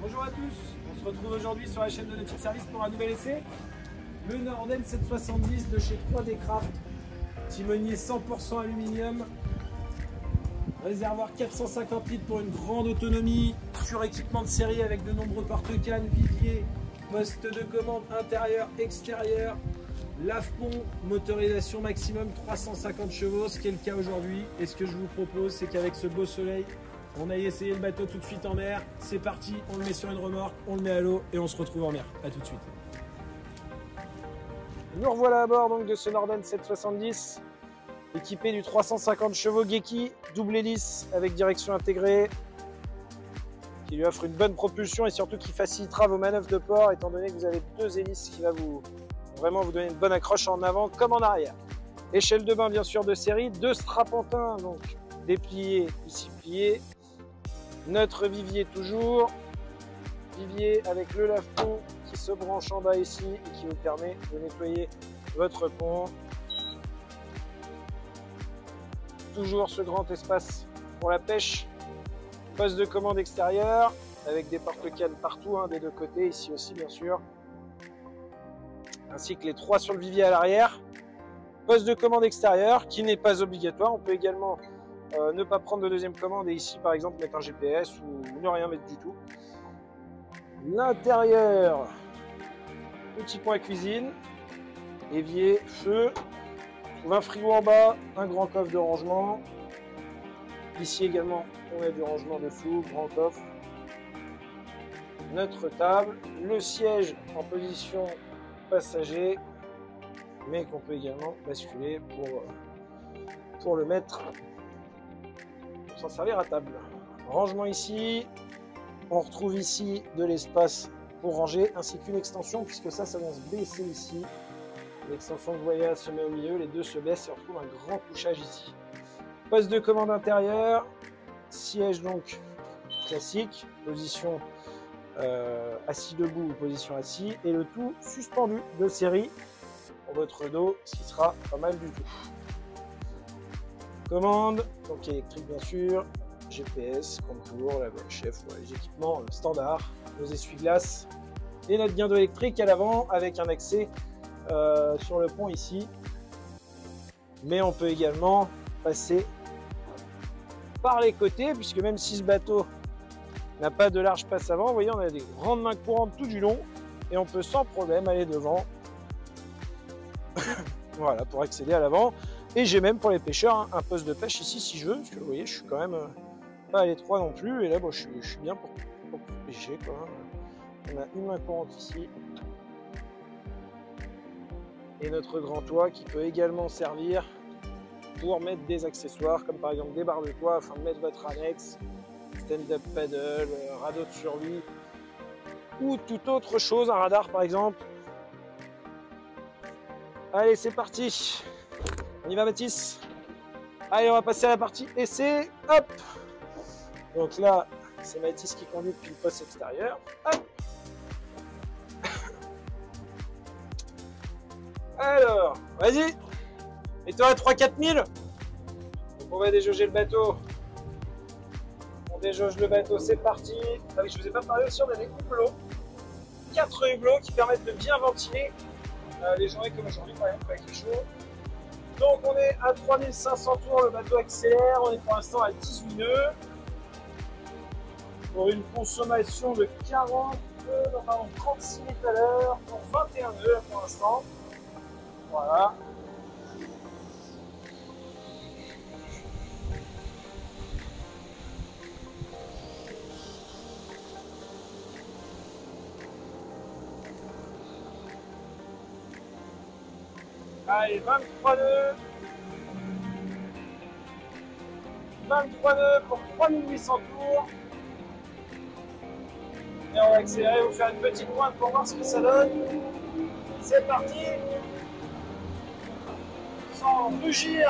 Bonjour à tous, on se retrouve aujourd'hui sur la chaîne de Nautic Service pour un nouvel essai. Le Norden 770 de chez 3D Craft, timonier 100% aluminium, réservoir 450 litres pour une grande autonomie, suréquipement de série avec de nombreux porte-cannes, vivier, poste de commande intérieur, extérieur, lave-pont, motorisation maximum 350 chevaux, ce qui est le cas aujourd'hui. Et ce que je vous propose, c'est qu'avec ce beau soleil, on aille essayer le bateau tout de suite en mer. C'est parti, on le met sur une remorque, on le met à l'eau et on se retrouve en mer. A tout de suite. Nous revoilà à bord donc de ce Norden 770, équipé du 350 chevaux Geki, double hélice avec direction intégrée, qui lui offre une bonne propulsion et surtout qui facilitera vos manœuvres de port, étant donné que vous avez deux hélices qui va vraiment vous donner une bonne accroche en avant comme en arrière. Échelle de bain bien sûr de série, deux strapontins donc dépliés, ici pliés, notre vivier toujours, vivier avec le lave-pont qui se branche en bas ici et qui vous permet de nettoyer votre pont. Toujours ce grand espace pour la pêche, poste de commande extérieur avec des porte-cannes partout, des deux côtés, ici aussi bien sûr, ainsi que les trois sur le vivier à l'arrière. Poste de commande extérieur qui n'est pas obligatoire, on peut également ne pas prendre de deuxième commande et ici par exemple mettre un GPS ou ne rien mettre du tout. L'intérieur, petit point cuisine, évier, feu, un frigo en bas, un grand coffre de rangement. Ici également on a du rangement dessous, grand coffre. Notre table, le siège en position passager, mais qu'on peut également basculer pour le mettre, pour s'en servir à table. Rangement ici, on retrouve ici de l'espace pour ranger, ainsi qu'une extension, puisque ça vient se baisser ici. L'extension que vous voyez là se met au milieu, les deux se baissent et on retrouve un grand couchage ici. Poste de commande intérieur, siège donc classique, position assis debout ou position assis, et le tout suspendu de série pour votre dos, ce qui sera pas mal du tout. Commande, donc électrique bien sûr, GPS, contour, la chef, les équipements standards, nos essuie-glaces et notre guindeau électrique à l'avant avec un accès sur le pont ici. Mais on peut également passer par les côtés, puisque même si ce bateau n'a pas de large passe avant, vous voyez, on a des grandes mains courantes tout du long et on peut sans problème aller devant. Voilà, pour accéder à l'avant. Et j'ai même pour les pêcheurs un poste de pêche ici si je veux, parce que vous voyez, je suis quand même pas à l'étroit non plus. Et là, bon, je suis bien pour pêcher, quoi. On a une main courante ici. Et notre grand toit qui peut également servir pour mettre des accessoires, comme par exemple des barres de toit, afin de mettre votre annexe, stand-up paddle, radeau de survie, ou toute autre chose, un radar par exemple. Allez, c'est parti. On y va, Mathis. Allez, on va passer à la partie essai. Hop. Donc là, c'est Mathis qui conduit depuis le poste extérieur. Hop. Alors, vas-y. Mets-toi à 3-4 000. Donc on va déjauger le bateau. On déjauge le bateau, c'est parti. Ah oui, je vous ai pas parlé aussi, on a des hublots. 4 hublots qui permettent de bien ventiler les journées comme aujourd'hui, par exemple, avec les chaud. Donc on est à 3500 tours, le bateau accélère, on est pour l'instant à 18 nœuds. Pour une consommation de 36 litres à l'heure, pour 21 nœuds pour l'instant. Voilà. Allez, 23 nœuds. 23 nœuds pour 3800 tours. Et on va accélérer, vous faire une petite pointe pour voir ce que ça donne. C'est parti. Sans rugir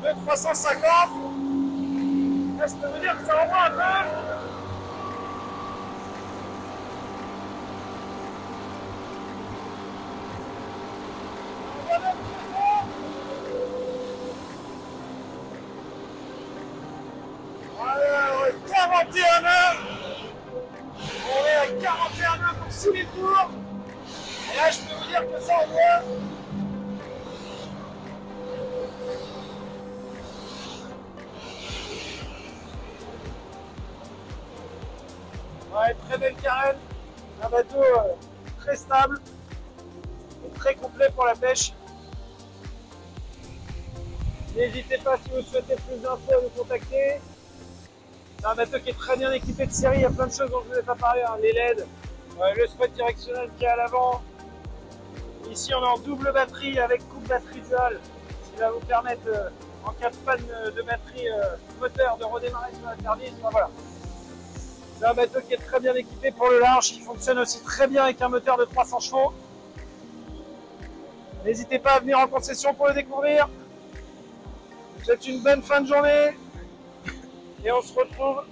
de 350. Là, je peux vous dire que ça envoie un peu. Voilà, 41 heures. retour. Et là, je peux vous dire que ça envoie. Ouais, très belle carène. Un bateau très stable et très complet pour la pêche. N'hésitez pas si vous souhaitez plus d'infos à nous contacter. C'est un bateau qui est très bien équipé de série, il y a plein de choses dont je ne vous ai pas parlé, hein. Les LED, le spot directionnel qui est à l'avant. Ici on est en double batterie avec coupe batterie dual, ce qui va vous permettre en cas de panne de batterie moteur de redémarrer sur la service. Enfin, voilà. C'est un bateau qui est très bien équipé pour le large, qui fonctionne aussi très bien avec un moteur de 300 chevaux. N'hésitez pas à venir en concession pour le découvrir. Je vous souhaite une bonne fin de journée et on se retrouve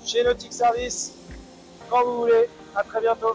chez Nautic Service quand vous voulez. À très bientôt.